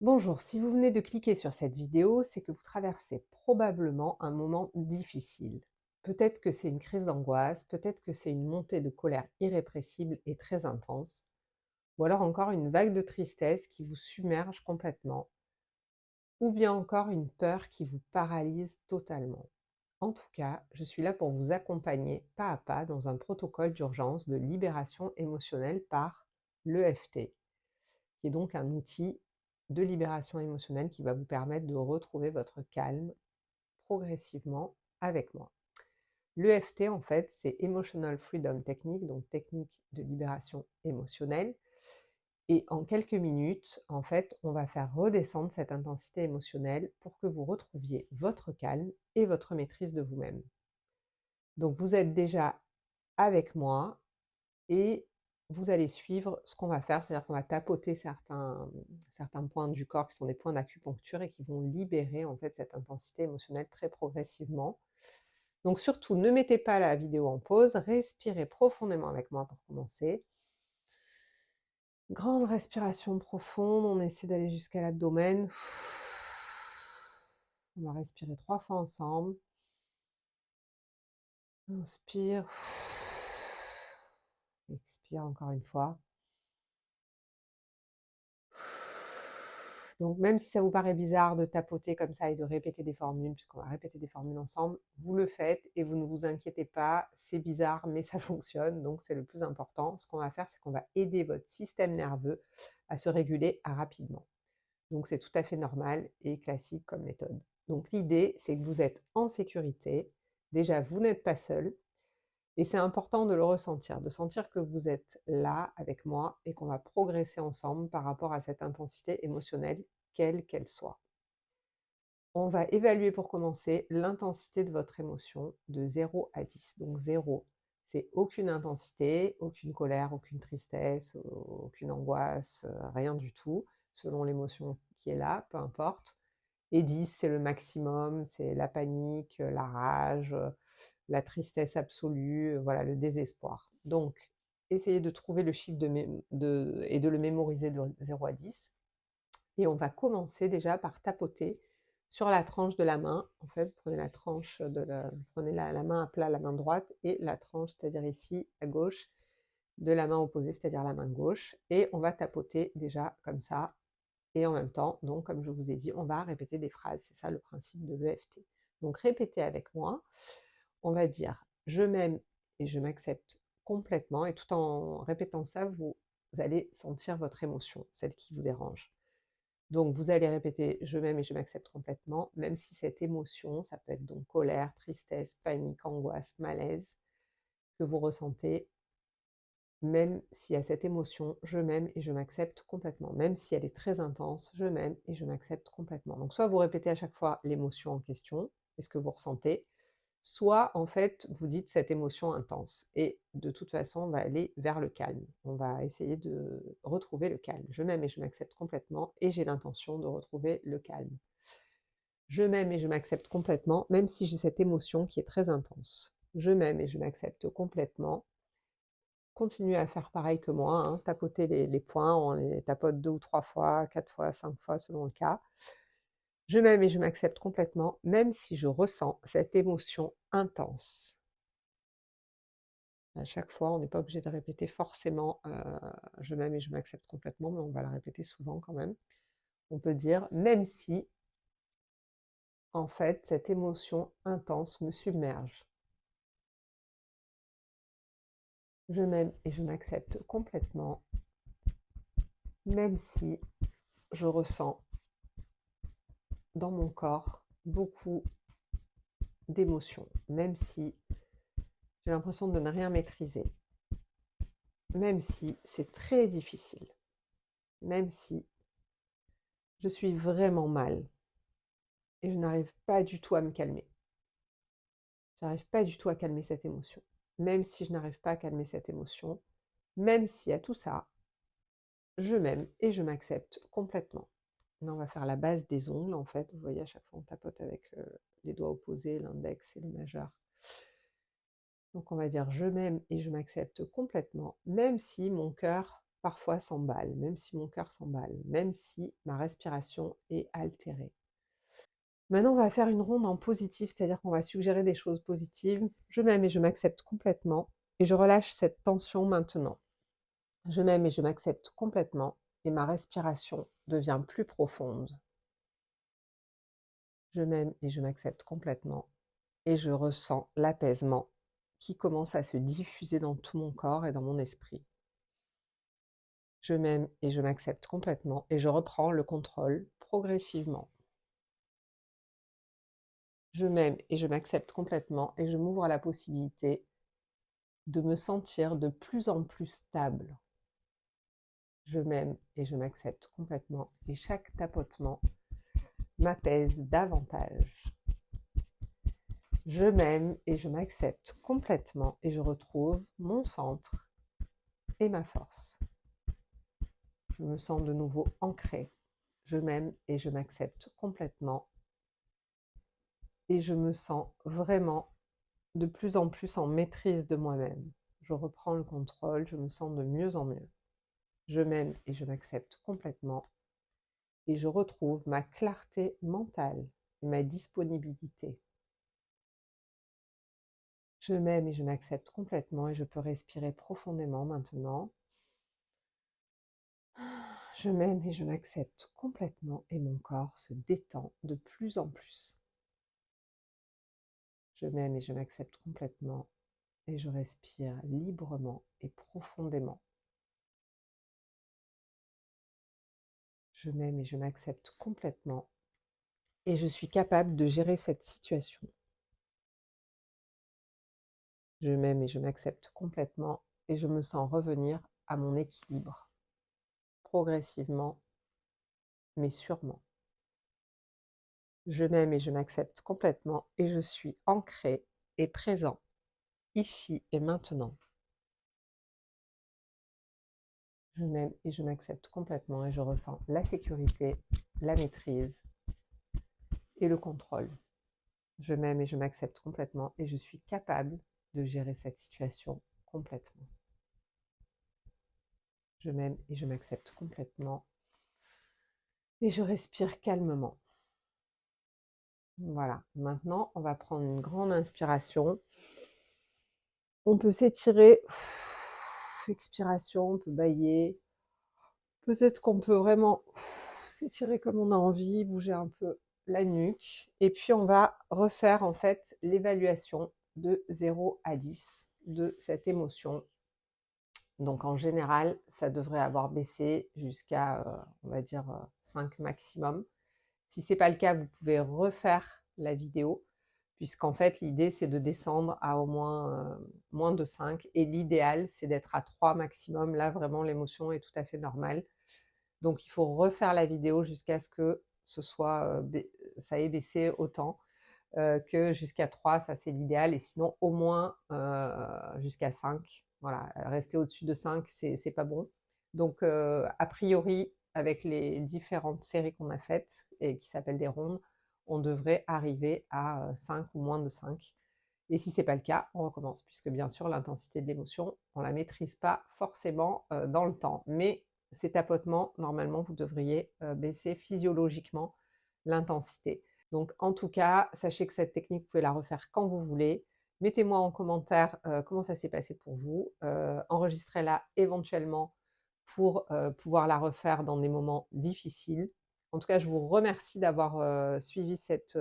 Bonjour, si vous venez de cliquer sur cette vidéo, c'est que vous traversez probablement un moment difficile. Peut-être que c'est une crise d'angoisse, peut-être que c'est une montée de colère irrépressible et très intense, ou alors encore une vague de tristesse qui vous submerge complètement, ou bien encore une peur qui vous paralyse totalement. En tout cas, je suis là pour vous accompagner pas à pas dans un protocole d'urgence de libération émotionnelle par l'EFT, qui est donc un outil de libération émotionnelle qui va vous permettre de retrouver votre calme progressivement avec moi. L'EFT, en fait, c'est Emotional Freedom Technique, donc technique de libération émotionnelle. Et en quelques minutes, en fait, on va faire redescendre cette intensité émotionnelle pour que vous retrouviez votre calme et votre maîtrise de vous-même. Donc, vous êtes déjà avec moi et vous allez suivre ce qu'on va faire, c'est-à-dire qu'on va tapoter certains points du corps qui sont des points d'acupuncture et qui vont libérer en fait cette intensité émotionnelle très progressivement. Donc surtout, ne mettez pas la vidéo en pause, respirez profondément avec moi pour commencer. Grande respiration profonde, on essaie d'aller jusqu'à l'abdomen. On va respirer 3 fois ensemble. Inspire. Expire encore une fois. Donc même si ça vous paraît bizarre de tapoter comme ça et de répéter des formules, puisqu'on va répéter des formules ensemble, vous le faites et vous ne vous inquiétez pas, c'est bizarre mais ça fonctionne, donc c'est le plus important. Ce qu'on va faire, c'est qu'on va aider votre système nerveux à se réguler rapidement. Donc c'est tout à fait normal et classique comme méthode. Donc l'idée, c'est que vous êtes en sécurité. Déjà, vous n'êtes pas seul. Et c'est important de le ressentir, de sentir que vous êtes là avec moi et qu'on va progresser ensemble par rapport à cette intensité émotionnelle, quelle qu'elle soit. On va évaluer pour commencer l'intensité de votre émotion de 0 à 10. Donc 0, c'est aucune intensité, aucune colère, aucune tristesse, aucune angoisse, rien du tout, selon l'émotion qui est là, peu importe. Et 10, c'est le maximum, c'est la panique, la rage, la tristesse absolue, voilà, le désespoir. Donc, essayez de trouver le chiffre et de le mémoriser de 0 à 10. Et on va commencer déjà par tapoter sur la tranche de la main. En fait, prenez la main à plat, la main droite, et la tranche, c'est-à-dire ici, à gauche, de la main opposée, c'est-à-dire la main gauche. Et on va tapoter déjà comme ça. Et en même temps, donc, comme je vous ai dit, on va répéter des phrases. C'est ça le principe de l'EFT. Donc, répétez avec moi. On va dire je m'aime et je m'accepte complètement. Et tout en répétant ça, vous allez sentir votre émotion, celle qui vous dérange. Donc vous allez répéter je m'aime et je m'accepte complètement, même si cette émotion, ça peut être donc colère, tristesse, panique, angoisse, malaise, que vous ressentez, même s'il y a cette émotion, je m'aime et je m'accepte complètement. Même si elle est très intense, je m'aime et je m'accepte complètement. Donc soit vous répétez à chaque fois l'émotion en question, et ce que vous ressentez, soit en fait vous dites cette émotion intense. Et de toute façon, on va aller vers le calme. On va essayer de retrouver le calme. Je m'aime et je m'accepte complètement et j'ai l'intention de retrouver le calme. Je m'aime et je m'accepte complètement, même si j'ai cette émotion qui est très intense. Je m'aime et je m'accepte complètement. Continuez à faire pareil que moi, hein, tapoter les points, on les tapote 2 ou 3 fois, 4 fois, 5 fois selon le cas. Je m'aime et je m'accepte complètement, même si je ressens cette émotion intense. À chaque fois, on n'est pas obligé de répéter forcément je m'aime et je m'accepte complètement, mais on va le répéter souvent quand même. On peut dire même si, en fait, cette émotion intense me submerge. Je m'aime et je m'accepte complètement, même si je ressens dans mon corps beaucoup d'émotions, même si j'ai l'impression de ne rien maîtriser, même si c'est très difficile, même si je suis vraiment mal et je n'arrive pas du tout à me calmer. J'arrive pas du tout à calmer cette émotion. Même si je n'arrive pas à calmer cette émotion, même si à tout ça, je m'aime et je m'accepte complètement. Là, on va faire la base des ongles, en fait. Vous voyez, à chaque fois, on tapote avec les doigts opposés, l'index et le majeur. Donc, on va dire je m'aime et je m'accepte complètement, même si mon cœur parfois s'emballe, même si mon cœur s'emballe, même si ma respiration est altérée. Maintenant, on va faire une ronde en positif, c'est-à-dire qu'on va suggérer des choses positives. Je m'aime et je m'accepte complètement et je relâche cette tension maintenant. Je m'aime et je m'accepte complètement et ma respiration devient plus profonde. Je m'aime et je m'accepte complètement et je ressens l'apaisement qui commence à se diffuser dans tout mon corps et dans mon esprit. Je m'aime et je m'accepte complètement et je reprends le contrôle progressivement. Je m'aime et je m'accepte complètement et je m'ouvre à la possibilité de me sentir de plus en plus stable. Je m'aime et je m'accepte complètement et chaque tapotement m'apaise davantage. Je m'aime et je m'accepte complètement et je retrouve mon centre et ma force. Je me sens de nouveau ancrée. Je m'aime et je m'accepte complètement et je me sens vraiment de plus en plus en maîtrise de moi-même. Je reprends le contrôle, je me sens de mieux en mieux. Je m'aime et je m'accepte complètement et je retrouve ma clarté mentale et ma disponibilité. Je m'aime et je m'accepte complètement et je peux respirer profondément maintenant. Je m'aime et je m'accepte complètement et mon corps se détend de plus en plus. Je m'aime et je m'accepte complètement et je respire librement et profondément. Je m'aime et je m'accepte complètement et je suis capable de gérer cette situation. Je m'aime et je m'accepte complètement et je me sens revenir à mon équilibre, progressivement, mais sûrement. Je m'aime et je m'accepte complètement et je suis ancré et présent, ici et maintenant. Je m'aime et je m'accepte complètement et je ressens la sécurité, la maîtrise et le contrôle. Je m'aime et je m'accepte complètement et je suis capable de gérer cette situation complètement. Je m'aime et je m'accepte complètement et je respire calmement. Voilà, maintenant on va prendre une grande inspiration. On peut s'étirer, expiration, on peut bâiller. Peut-être qu'on peut vraiment s'étirer comme on a envie, bouger un peu la nuque. Et puis on va refaire en fait l'évaluation de 0 à 10 de cette émotion. Donc en général, ça devrait avoir baissé jusqu'à, on va dire, 5 maximum. Si ce n'est pas le cas, vous pouvez refaire la vidéo, puisqu'en fait, l'idée, c'est de descendre à au moins moins de 5. Et l'idéal, c'est d'être à 3 maximum. Là, vraiment, l'émotion est tout à fait normale. Donc, il faut refaire la vidéo jusqu'à ce que ce soit, ça ait baissé autant que jusqu'à 3, ça c'est l'idéal. Et sinon, au moins jusqu'à 5. Voilà, rester au-dessus de 5, c'est pas bon. Donc, a priori, avec les différentes séries qu'on a faites et qui s'appellent des rondes, on devrait arriver à 5 ou moins de 5. Et si ce n'est pas le cas, on recommence, puisque bien sûr, l'intensité de l'émotion, on ne la maîtrise pas forcément dans le temps. Mais ces tapotements, normalement, vous devriez baisser physiologiquement l'intensité. Donc, en tout cas, sachez que cette technique, vous pouvez la refaire quand vous voulez. Mettez-moi en commentaire comment ça s'est passé pour vous. Enregistrez-la éventuellement pour pouvoir la refaire dans des moments difficiles. En tout cas, je vous remercie d'avoir suivi cette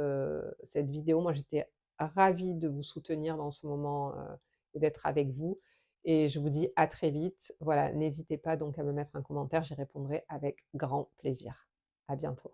vidéo. Moi, j'étais ravie de vous soutenir dans ce moment et d'être avec vous. Et je vous dis à très vite. Voilà, n'hésitez pas donc à me mettre un commentaire, j'y répondrai avec grand plaisir. À bientôt.